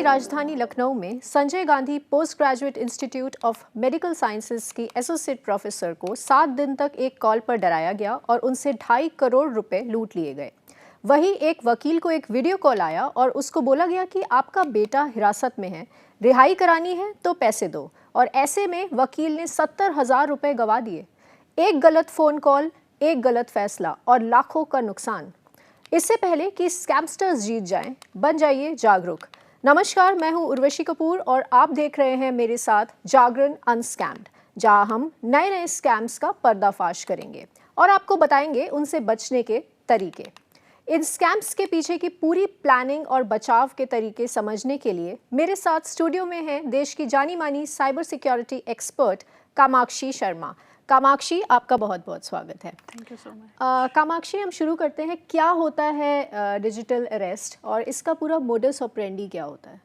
राजधानी लखनऊ में Sanjay Gandhi post graduate institute of medical sciences की एसोसिएट प्रोफेसर को 7 दिन तक एक कॉल पर डराया गया और उनसे 2.5 करोड़ रुपए लूट लिए गए। वहीं एक वकील को एक वीडियो कॉल आया और उसको बोला गया कि आपका बेटा हिरासत में है, रिहाई करानी है तो पैसे दो, और ऐसे में वकील ने 70,000 रुपए गंवा दिए। एक गलत फ़ोन कॉल, एक गलत फैसला और लाखों का नुकसान। इससे पहले कि स्कैमस्टर्स जीत जाएं, बन जाइए जागरूक। नमस्कार, मैं हूं उर्वशी कपूर और आप देख रहे हैं मेरे साथ जागरण अनस्कैम्ड, जहां हम नए नए स्कैम्स का पर्दाफाश करेंगे और आपको बताएंगे उनसे बचने के तरीके। इन स्कैम्स के पीछे की पूरी प्लानिंग और बचाव के तरीके समझने के लिए मेरे साथ स्टूडियो में हैं देश की जानी मानी cyber security expert Kamakshi Sharma. Kamakshi, आपका बहुत बहुत स्वागत है। Thank you so much. Kamakshi, हम शुरू करते हैं। क्या होता है डिजिटल अरेस्ट और इसका पूरा मोडस ऑपरेंडी क्या होता है?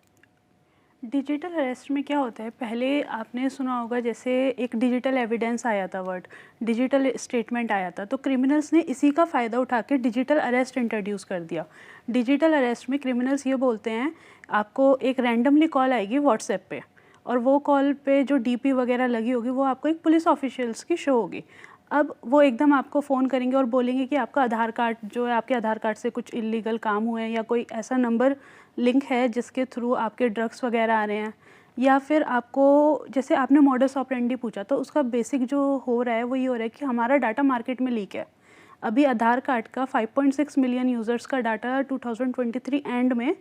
डिजिटल अरेस्ट में क्या होता है, पहले आपने सुना होगा जैसे एक डिजिटल एविडेंस आया था, वर्ड डिजिटल स्टेटमेंट आया था, तो क्रिमिनल्स ने इसी का फ़ायदा उठा के डिजिटल अरेस्ट इंट्रोड्यूस कर दिया। डिजिटल अरेस्ट में क्रिमिनल्स ये बोलते हैं, आपको एक रैंडमली कॉल आएगी व्हाट्सएप पे, और वो कॉल पे जो डीपी वगैरह लगी होगी वो आपको एक पुलिस ऑफिशियल्स की शो होगी। अब वो एकदम आपको फ़ोन करेंगे और बोलेंगे कि आपका आधार कार्ड जो है, आपके आधार कार्ड से कुछ इलीगल काम हुए हैं या कोई ऐसा नंबर लिंक है जिसके थ्रू आपके ड्रग्स वगैरह आ रहे हैं, या फिर आपको जैसे आपने मॉडस ऑपरेंडी पूछा, तो उसका बेसिक जो हो रहा है वो ये हो रहा है कि हमारा डाटा मार्केट में लीक है। अभी आधार कार्ड का 5.6 मिलियन यूज़र्स का डाटा 2023 एंड में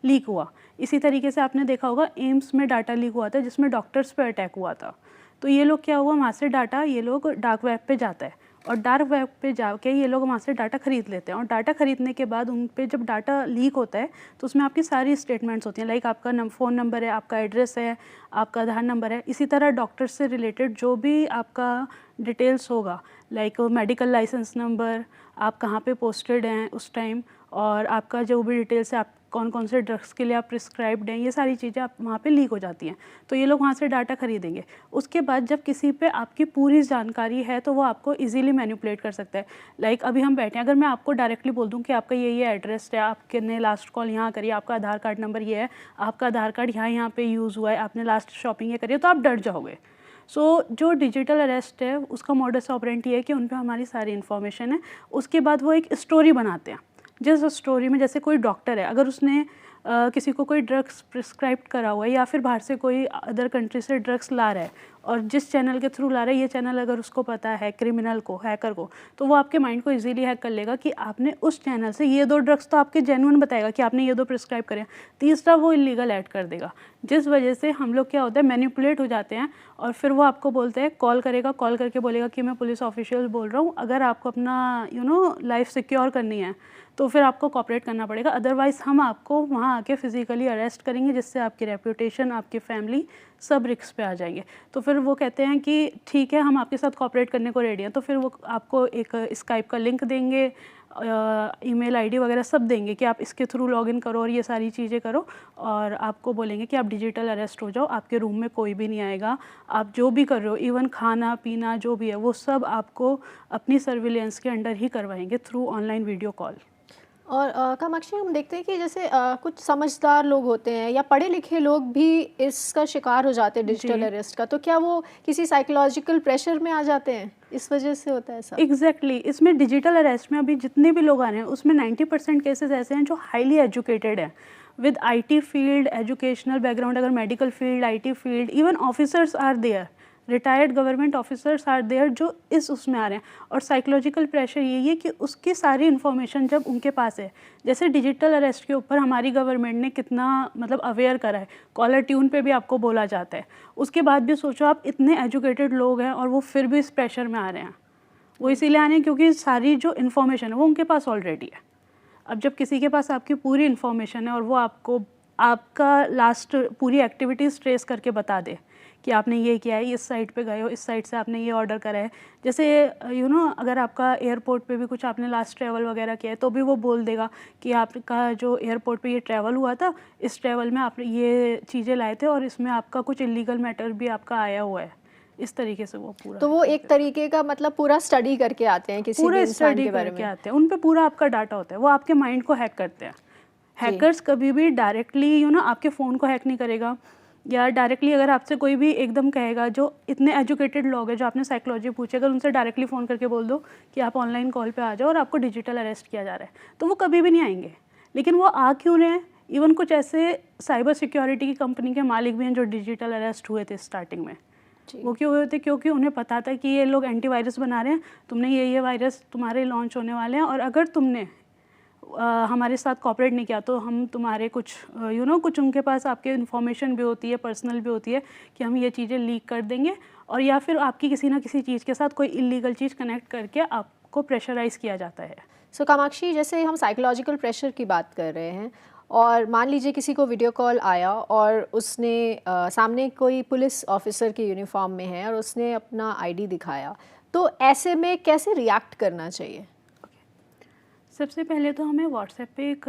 लीक हुआ। इसी तरीके से आपने देखा होगा एम्स में डाटा लीक हुआ था जिसमें डॉक्टर्स पे अटैक हुआ था। तो ये लोग क्या हुआ, वहाँ से डाटा ये लोग डार्क वेब पे जाता है और डार्क वेब पे जाके ये लोग वहाँ से डाटा ख़रीद लेते हैं, और डाटा ख़रीदने के बाद उन पे जब डाटा लीक होता है तो उसमें आपकी सारी स्टेटमेंट्स होती हैं, लाइक आपका फ़ोन नंबर है, आपका एड्रेस है, आपका आधार नंबर है, इसी तरह डॉक्टर से रिलेटेड जो भी आपका डिटेल्स होगा, लाइक मेडिकल लाइसेंस नंबर, आप कहाँ पे पोस्टेड हैं उस टाइम, और आपका जो भी डिटेल्स है, आप कौन कौन से ड्रग्स के लिए आप प्रिस्क्राइब्ड हैं, ये सारी चीज़ें आप वहाँ पे लीक हो जाती हैं। तो ये लोग वहाँ से डाटा खरीदेंगे। उसके बाद जब किसी पे आपकी पूरी जानकारी है तो वो आपको इजीली मैनिपुलेट कर सकता है। लाइक अभी हम बैठे हैं, अगर मैं आपको डायरेक्टली बोल दूँ कि आपका ये एड्रेस है, आपने लास्ट कॉल यहाँ करी, आपका आधार कार्ड नंबर ये है, आपका आधार कार्ड यहाँ पे यूज़ हुआ है, आपने लास्ट शॉपिंग ये करी है, तो आप डर जाओगे। सो जो डिजिटल अरेस्ट है उसका मॉडस ऑपरेंडी है कि उन पर हमारी सारी इन्फॉर्मेशन है। उसके बाद वो एक स्टोरी बनाते हैं, जिस स्टोरी में जैसे कोई डॉक्टर है, अगर उसने किसी को कोई ड्रग्स प्रिस्क्राइब करा हुआ है या फिर बाहर से कोई अदर कंट्री से ड्रग्स ला रहा है और जिस चैनल के थ्रू ला रहा है, ये चैनल अगर उसको पता है, क्रिमिनल को, हैकर को, तो वो आपके माइंड को इजीली हैक कर लेगा कि आपने उस चैनल से ये 2 ड्रग्स तो आपके जेन्युइन बताएगा कि आपने ये 2 प्रिस्क्राइब करें, तीसरा वो इलीगल ऐड कर देगा, जिस वजह से हम लोग क्या होता है, मैनिपुलेट हो जाते हैं। और फिर वो आपको बोलते हैं, कॉल करेगा, कॉल करके बोलेगा कि मैं पुलिस ऑफिशियल बोल रहा हूँ, अगर आपको अपना लाइफ सिक्योर करनी है तो फिर आपको कॉपरेट करना पड़ेगा, अदरवाइज़ हम आपको वहाँ आके फिज़िकली अरेस्ट करेंगे, जिससे आपकी रेपुटेशन, आपकी फैमिली सब रिस्क पे आ जाएंगे। तो फिर वो कहते हैं कि ठीक है, हम आपके साथ कॉपरेट करने को रेडी हैं। तो फिर वो आपको एक स्काइप का लिंक देंगे, ईमेल आईडी वगैरह सब देंगे कि आप इसके थ्रू लॉगिन करो और ये सारी चीज़ें करो, और आपको बोलेंगे कि आप डिजिटल अरेस्ट हो जाओ, आपके रूम में कोई भी नहीं आएगा, आप जो भी कर रहे हो, इवन खाना पीना जो भी है वो सब आपको अपनी सर्विलेंस के अंडर ही करवाएंगे थ्रू ऑनलाइन वीडियो कॉल। और कामाक्षी, हम देखते हैं कि जैसे कुछ समझदार लोग होते हैं या पढ़े लिखे लोग भी इसका शिकार हो जाते हैं डिजिटल अरेस्ट का, तो क्या वो किसी साइकोलॉजिकल प्रेशर में आ जाते हैं, इस वजह से होता है ऐसा? एग्जैक्टली इसमें डिजिटल अरेस्ट में अभी जितने भी लोग आ रहे हैं उसमें 90% केसेस ऐसे हैं जो हाईली एजुकेटेड हैं, with IT field, educational background, अगर medical field, IT field, even officers are there, retired government officers are there जो उसमें आ रहे हैं। और साइकोलॉजिकल प्रेशर यही है कि उसकी सारी इन्फॉर्मेशन जब उनके पास है, जैसे डिजिटल अरेस्ट के ऊपर हमारी गवर्नमेंट ने कितना मतलब अवेयर करा है, कॉलर ट्यून पे भी आपको बोला जाता है, उसके बाद भी सोचो आप इतने एजुकेटेड लोग हैं और वो फिर भी इस प्रेशर में आ रहे हैं। वो इसीलिए आ रहे हैं क्योंकि सारी जो इन्फॉर्मेशन है वो उनके पास ऑलरेडी है। अब जब किसी के पास आपकी पूरी इन्फॉर्मेशन है और वो आपको आपका लास्ट पूरी एक्टिविटीज़ ट्रेस करके बता दे कि आपने ये किया है, इस साइट पे गए हो, इस साइट से आपने ये ऑर्डर करा है, जैसे अगर आपका एयरपोर्ट पे भी कुछ आपने लास्ट ट्रैवल वगैरह किया है तो भी वो बोल देगा कि आपका जो एयरपोर्ट पे ये ट्रैवल हुआ था, इस ट्रैवल में आपने ये चीज़ें लाए थे और इसमें आपका कुछ इलीगल मैटर भी आपका आया हुआ है। इस तरीके से वो पूरा, तो वो एक तरीके का मतलब पूरा स्टडी करके आते हैं किसी भी इंसान के बारे में, आते हैं, उन पे पूरा आपका डाटा होता है, वो आपके माइंड को हैक करते हैं। हैकर्स कभी भी डायरेक्टली आपके फ़ोन को हैक नहीं करेगा, या डायरेक्टली अगर आपसे कोई भी एकदम कहेगा, जो इतने एजुकेटेड लोग हैं, जो आपने साइकोलॉजी पूछे, अगर उनसे डायरेक्टली फ़ोन करके बोल दो कि आप ऑनलाइन कॉल पे आ जाओ और आपको डिजिटल अरेस्ट किया जा रहा है, तो वो कभी भी नहीं आएंगे। लेकिन वो आ क्यों रहे हैं? इवन कुछ ऐसे साइबर सिक्योरिटी की कंपनी के मालिक भी हैं जो डिजिटल अरेस्ट हुए थे स्टार्टिंग में। वो क्यों हुए थे? क्योंकि उन्हें पता था कि ये लोग एंटीवायरस बना रहे हैं, तुमने ये वायरस तुम्हारे लॉन्च होने वाले हैं, और अगर तुमने हमारे साथ कॉपरेट नहीं किया तो हम तुम्हारे कुछ कुछ उनके पास आपके इन्फॉर्मेशन भी होती है, पर्सनल भी होती है, कि हम ये चीज़ें लीक कर देंगे, और या फिर आपकी किसी ना किसी चीज़ के साथ कोई इलीगल चीज़ कनेक्ट करके आपको प्रेशराइज़ किया जाता है। सो कामाक्षी, जैसे हम साइकोलॉजिकल प्रेशर की बात कर रहे हैं, और मान लीजिए किसी को वीडियो कॉल आया और उसने सामने कोई पुलिस ऑफिसर की यूनिफॉर्म में है और उसने अपना आईडी दिखाया, तो ऐसे में कैसे रिएक्ट करना चाहिए? सबसे पहले तो हमें व्हाट्सएप पे एक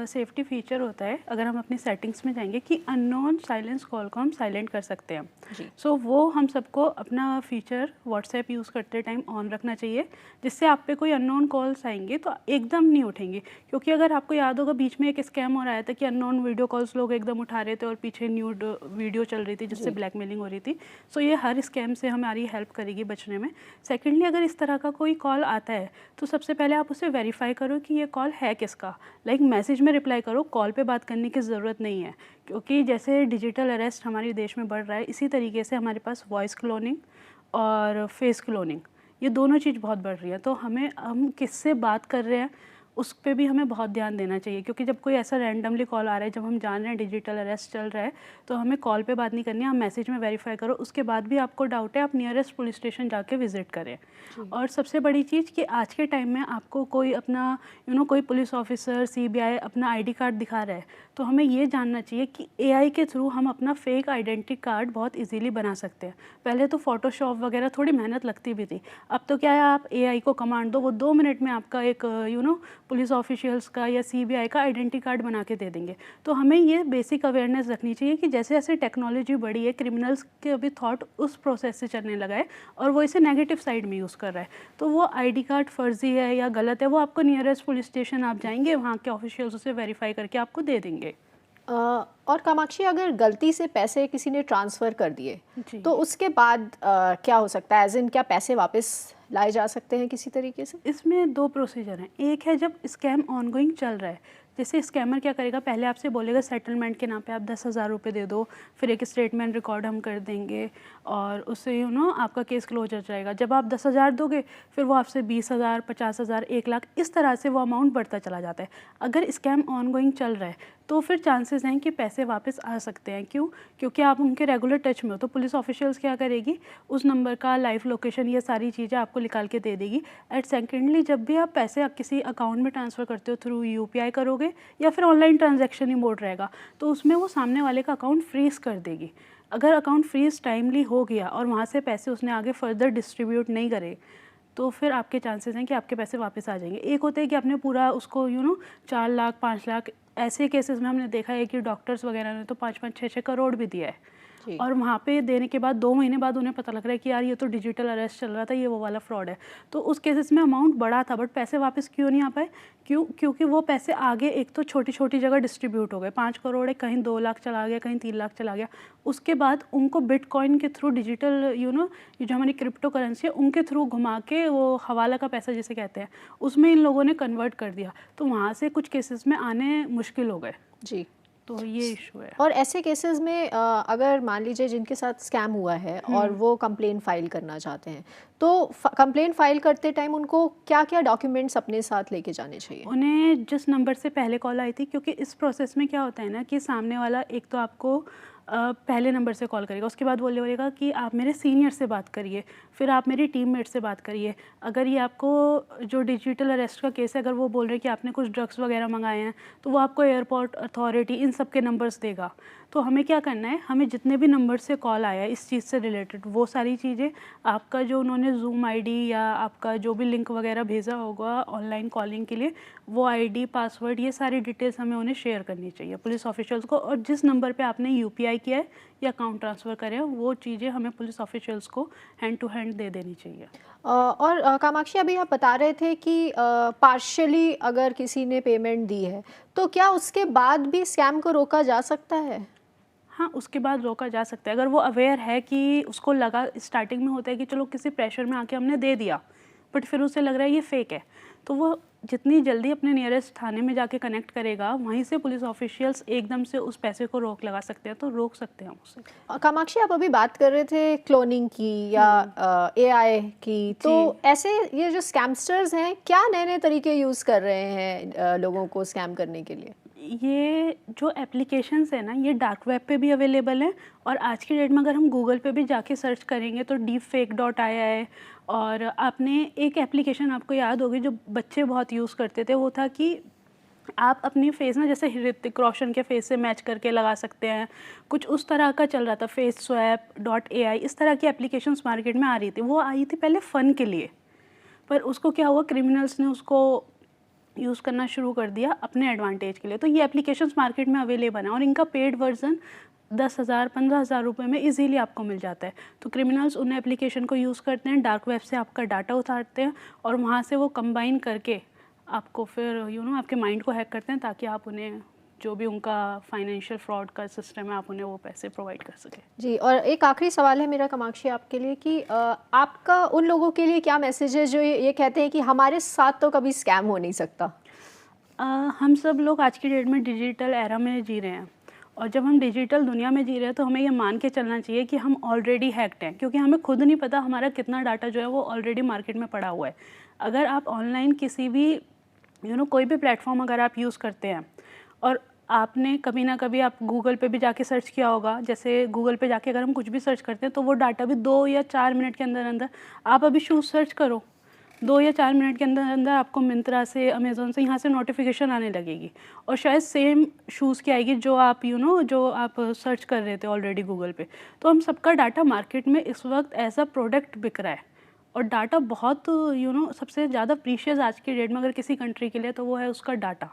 सेफ्टी फीचर होता है, अगर हम अपनी सेटिंग्स में जाएंगे, कि अननोन साइलेंस कॉल को हम साइलेंट कर सकते हैं। सो वो हम सबको अपना फीचर व्हाट्सएप यूज़ करते टाइम ऑन रखना चाहिए, जिससे आप पे कोई अननोन कॉल्स आएंगे तो एकदम नहीं उठेंगे। क्योंकि अगर आपको याद होगा, बीच में एक स्कैम हो रहा था कि अननोन वीडियो कॉल्स लोग एकदम उठा रहे थे और पीछे न्यूड वीडियो चल रही थी जिससे ब्लैकमेलिंग हो रही थी। सो ये हर स्कैम से हमारी हेल्प करेगी बचने में। सेकेंडली, अगर इस तरह का कोई कॉल आता है तो सबसे पहले आप उसे वेरीफाई करो कि ये कॉल है किसका। लाइक मैसेज में रिप्लाई करो, कॉल पे बात करने की ज़रूरत नहीं है। क्योंकि जैसे डिजिटल अरेस्ट हमारे देश में बढ़ रहा है, इसी तरीके से हमारे पास वॉइस क्लोनिंग और फेस क्लोनिंग, ये दोनों चीज़ बहुत बढ़ रही है। तो हम किससे बात कर रहे हैं उस पे भी हमें बहुत ध्यान देना चाहिए। क्योंकि जब कोई ऐसा रैंडमली कॉल आ रहा है, जब हम जान रहे हैं डिजिटल अरेस्ट चल रहा है, तो हमें कॉल पे बात नहीं करनी है, हम मैसेज में वेरीफाई करो। उसके बाद भी आपको डाउट है, आप नियरेस्ट पुलिस स्टेशन जाके विजिट करें। और सबसे बड़ी चीज़ कि आज के टाइम में आपको कोई अपना कोई पुलिस ऑफिसर, सीबीआई अपना आईडी कार्ड दिखा रहा है, तो हमें ये जानना चाहिए कि एआई के थ्रू हम अपना फेक आइडेंटिटी कार्ड बहुत इजीली बना सकते हैं। पहले तो फोटोशॉप वगैरह थोड़ी मेहनत लगती भी थी, अब तो क्या है, आप एआई को कमांड दो, वो 2 मिनट में आपका एक पुलिस ऑफिशियल्स का या सीबीआई का आइडेंटिटी कार्ड बना के दे देंगे। तो हमें ये बेसिक अवेयरनेस रखनी चाहिए कि जैसे जैसे टेक्नोलॉजी बढ़ी है, क्रिमिनल्स के अभी थॉट उस प्रोसेस से चलने लगा है और वो इसे नेगेटिव साइड में यूज़ कर रहा है। तो वो आईडी कार्ड फर्जी है या गलत है, वो आपको नियरेस्ट पुलिस स्टेशन आप जाएंगे, वहाँ के ऑफिशियल्स उसे वेरीफाई करके आपको दे देंगे। और कामाक्षी, अगर गलती से पैसे किसी ने ट्रांसफ़र कर दिए तो उसके बाद क्या हो सकता है? एज इन, क्या पैसे वापस लाए जा सकते हैं किसी तरीके से? इसमें 2 प्रोसीजर हैं। एक है जब स्कैम ऑनगोइंग चल रहा है, जैसे स्कैमर क्या करेगा, पहले आपसे बोलेगा सेटलमेंट के नाम पे आप 10,000 रुपये दे दो, फिर एक स्टेटमेंट रिकॉर्ड हम कर देंगे और उससे आपका केस क्लोज हो जाएगा। जब आप 10,000 दोगे, फिर वो आपसे 20,000, 50,000, 1 लाख, इस तरह से वो अमाउंट बढ़ता चला जाता है। अगर स्कैम ऑनगोइंग चल रहा है तो फिर चांसेस हैं कि पैसे वापस आ सकते हैं। क्यों? क्योंकि आप उनके रेगुलर टच में हो। तो पुलिस ऑफिशियल्स क्या करेगी, उस नंबर का लाइव लोकेशन, ये सारी चीज़ें आपको निकाल के दे देगी। एट सेकेंडली, जब भी आप पैसे किसी अकाउंट में ट्रांसफ़र करते हो, थ्रू यूपीआई करोगे या फिर ऑनलाइन ट्रांजैक्शन ही मोड रहेगा, तो उसमें वो सामने वाले का अकाउंट फ्रीज़ कर देगी। अगर अकाउंट फ्रीज़ टाइमली हो गया और वहाँ से पैसे उसने आगे फर्दर डिस्ट्रीब्यूट नहीं करे, तो फिर आपके चांसेस हैं कि आपके पैसे वापस आ जाएंगे। एक होता है कि आपने पूरा उसको 4 लाख, 5 लाख, ऐसे केसेस में हमने देखा है कि डॉक्टर्स वगैरह ने तो 5-5, 6-6 करोड़ भी दिया है। और वहाँ पे देने के बाद 2 महीने बाद उन्हें पता लग रहा है कि यार ये तो डिजिटल अरेस्ट चल रहा था, ये वो वाला फ्रॉड है। तो उस केसेस में अमाउंट बड़ा था बट पैसे वापस क्यों नहीं आ पाए? क्योंकि वो पैसे आगे एक तो छोटी छोटी जगह डिस्ट्रीब्यूट हो गए। 5 करोड़ है, कहीं 2 लाख चला गया, कहीं 3 लाख चला गया। उसके बाद उनको बिटकॉइन के थ्रू, डिजिटल ये जो हमारी क्रिप्टो करेंसी है, उनके थ्रू घुमा के वो हवाला का पैसा जिसे कहते हैं, उसमें इन लोगों ने कन्वर्ट कर दिया। तो वहाँ से कुछ केसेस में आने मुश्किल हो गए। जी, तो ये इशू है। और ऐसे केसेस में अगर मान लीजिए जिनके साथ स्कैम हुआ है और वो कंप्लेन फाइल करना चाहते हैं, तो कंप्लेन फाइल करते टाइम उनको क्या क्या डॉक्यूमेंट्स अपने साथ लेके जाने चाहिए? उन्हें जिस नंबर से पहले कॉल आई थी, क्योंकि इस प्रोसेस में क्या होता है ना कि सामने वाला एक तो आपको पहले नंबर से कॉल करेगा, उसके बाद बोलेगा कि आप मेरे सीनियर से बात करिए, फिर आप मेरी टीममेट से बात करिए। अगर ये आपको जो डिजिटल अरेस्ट का केस है, अगर वो बोल रहे हैं कि आपने कुछ ड्रग्स वगैरह मंगाए हैं, तो वो आपको एयरपोर्ट अथॉरिटी, इन सब के नंबर्स देगा। तो हमें क्या करना है, हमें जितने भी नंबर से कॉल आया इस चीज़ से रिलेटेड, वो सारी चीज़ें, आपका जो उन्होंने जूम आईडी या आपका जो भी लिंक वगैरह भेजा होगा ऑनलाइन कॉलिंग के लिए, वो आईडी, पासवर्ड, ये सारी डिटेल्स हमें उन्हें शेयर करनी चाहिए पुलिस ऑफिशियल्स को। और जिस नंबर पे आपने यूपीआई यूपीआई किया है या अकाउंट ट्रांसफ़र करें, वो चीज़ें हमें पुलिस ऑफिशियल्स को हैंड टू हैंड दे देनी चाहिए। और कामाक्षी, अभी आप बता रहे थे कि पार्शियली अगर किसी ने पेमेंट दी है तो क्या उसके बाद भी स्कैम को रोका जा सकता है? हाँ, उसके बाद रोका जा सकता है अगर वो अवेयर है कि उसको लगा, स्टार्टिंग में होता है कि चलो किसी प्रेशर में आके हमने दे दिया, बट फिर उसे लग रहा है ये फेक है, तो वो जितनी जल्दी अपने नियरेस्ट थाने में जाके कनेक्ट करेगा, वहीं से पुलिस ऑफिशियल्स एकदम से उस पैसे को रोक लगा सकते हैं, तो रोक सकते हैं उसे। कामाक्षी, आप अभी बात कर रहे थे क्लोनिंग की या एआई की, तो ऐसे ये जो स्कैमस्टर्स हैं क्या नए नए तरीके यूज़ कर रहे हैं लोगों को स्कैम करने के लिए? ये जो एप्लीकेशंस है ना, ये डार्क वेब पे भी अवेलेबल हैं, और आज की डेट में अगर हम गूगल पे भी जाके सर्च करेंगे तो deepfake आया है। और आपने एक एप्लीकेशन, आपको याद होगी, जो बच्चे बहुत यूज़ करते थे, वो था कि आप अपनी फेस ना जैसे ऋतिक रोशन के फेस से मैच करके लगा सकते हैं, कुछ उस तरह का चल रहा था। FaceSwap.ai इस तरह की एप्लीकेशंस मार्केट में आ रही थी। वो आई थी पहले फ़न के लिए, पर उसको क्या हुआ, क्रिमिनल्स ने उसको यूज़ करना शुरू कर दिया अपने एडवांटेज के लिए। तो ये एप्लीकेशंस मार्केट में अवेलेबल हैं और इनका पेड वर्जन 10,000 15,000 रुपये में इजीली आपको मिल जाता है। तो क्रिमिनल्स उन एप्लीकेशन को यूज़ करते हैं, डार्क वेब से आपका डाटा उतारते हैं और वहाँ से वो कंबाइन करके आपको फिर आपके माइंड को हैक करते हैं, ताकि आप उन्हें जो भी उनका फाइनेंशियल फ्रॉड का सिस्टम है, आप उन्हें वो पैसे प्रोवाइड कर सकें। जी, और एक आखिरी सवाल है मेरा कामाक्षी आपके लिए कि आपका उन लोगों के लिए क्या मैसेज है जो ये कहते हैं कि हमारे साथ तो कभी स्कैम हो नहीं सकता? हम सब लोग आज की डेट में डिजिटल एरा में जी रहे हैं, और जब हम डिजिटल दुनिया में जी रहे हैं तो हमें ये मान के चलना चाहिए कि हम ऑलरेडी हैक्ड हैं, क्योंकि हमें खुद नहीं पता हमारा कितना डाटा जो है वो ऑलरेडी मार्केट में पड़ा हुआ है। अगर आप ऑनलाइन किसी भी कोई भी प्लेटफॉर्म अगर आप यूज़ करते हैं, और आपने कभी ना कभी आप गूगल पे भी जाके सर्च किया होगा, जैसे गूगल पे जाके अगर हम कुछ भी सर्च करते हैं तो वो डाटा भी 2 या 4 मिनट के अंदर अंदर, आप अभी शूज़ सर्च करो, 2 या 4 मिनट के अंदर अंदर आपको मिंत्रा से, अमेज़न से, यहाँ से नोटिफिकेशन आने लगेगी, और शायद सेम शूज़ की आएगी जो आप जो आप सर्च कर रहे थे ऑलरेडी गूगल पे। तो हम सबका डाटा मार्केट में इस वक्त एज अ प्रोडक्ट बिक रहा है, और डाटा बहुत सबसे ज़्यादा प्रीशियस आज की डेट में अगर किसी कंट्री के लिए, तो वो है उसका डाटा।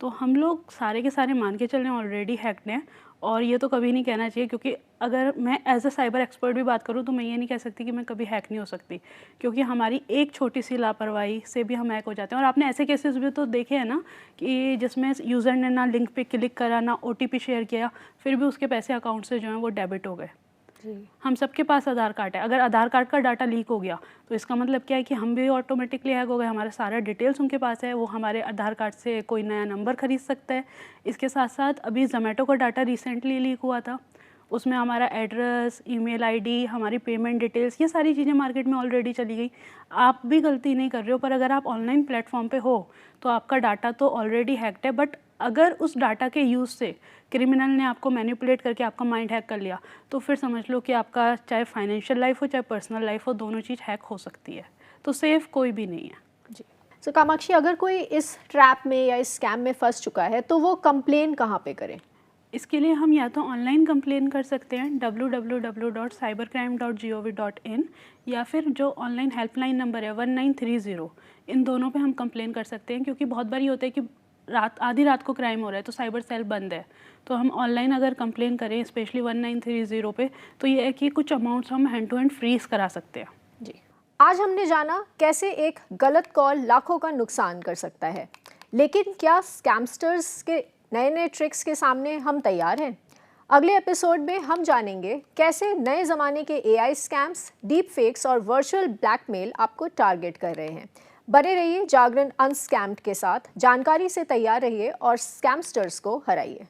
तो हम लोग सारे के सारे मान के चल रहे हैं ऑलरेडी हैक्ड हैं, और ये तो कभी नहीं कहना चाहिए, क्योंकि अगर मैं एज अ साइबर एक्सपर्ट भी बात करूँ तो मैं ये नहीं कह सकती कि मैं कभी हैक नहीं हो सकती, क्योंकि हमारी एक छोटी सी लापरवाही से भी हम हैक हो जाते हैं। और आपने ऐसे केसेस भी तो देखे हैं ना, कि जिसमें यूज़र ने ना लिंक पे क्लिक करा, ना OTP शेयर किया, फिर भी उसके पैसे अकाउंट से जो हैं वो डेबिट हो गए। हम सबके पास आधार कार्ड है, अगर आधार कार्ड का डाटा लीक हो गया तो इसका मतलब क्या है कि हम भी ऑटोमेटिकली हैक हो गए, हमारा सारा डिटेल्स उनके पास है, वो हमारे आधार कार्ड से कोई नया नंबर खरीद सकता है। इसके साथ साथ अभी ज़ोमैटो का डाटा रिसेंटली लीक हुआ था, उसमें हमारा एड्रेस, ईमेल आईडी, हमारी पेमेंट डिटेल्स, ये सारी चीज़ें मार्केट में ऑलरेडी चली गई। आप भी गलती नहीं कर रहे हो, पर अगर आप ऑनलाइन प्लेटफॉर्म पे हो तो आपका डाटा तो ऑलरेडी हैक्ड है, बट अगर उस डाटा के यूज़ से क्रिमिनल ने आपको मैनिपुलेट करके आपका माइंड हैक कर लिया, तो फिर समझ लो कि आपका चाहे फाइनेंशियल लाइफ हो चाहे पर्सनल लाइफ हो, दोनों चीज़ हैक हो सकती है। तो सेफ कोई भी नहीं है। जी, सो कामाक्षी, अगर कोई इस ट्रैप में या इस स्कैम में फंस चुका है तो वो कंप्लेन कहाँ पे करें? इसके लिए हम या तो ऑनलाइन कंप्लेन कर सकते हैं www.cybercrime.gov.in, या फिर जो ऑनलाइन हेल्पलाइन नंबर है 1930, इन दोनों पे हम कंप्लेन कर सकते हैं। क्योंकि बहुत बार ये होता है कि आधी रात को क्राइम हो रहा है तो साइबर सेल बंद है, तो हम ऑनलाइन अगर कंप्लेन करें स्पेशली 1930 पे, तो ये है कि कुछ अमाउंट्स हम हैंड टू हैंड फ्रीज करा सकते हैं। जी, आज हमने जाना कैसे एक गलत कॉल लाखों का नुकसान कर सकता है, लेकिन क्या स्कैमस्टर्स के नए नए ट्रिक्स के सामने हम तैयार हैं? अगले एपिसोड में हम जानेंगे कैसे नए ज़माने के AI स्कैम्स, डीप फेक्स और वर्चुअल ब्लैकमेल आपको टारगेट कर रहे हैं। बने रहिए जागरण अनस्कैम्ड के साथ, जानकारी से तैयार रहिए और स्कैमस्टर्स को हराइए।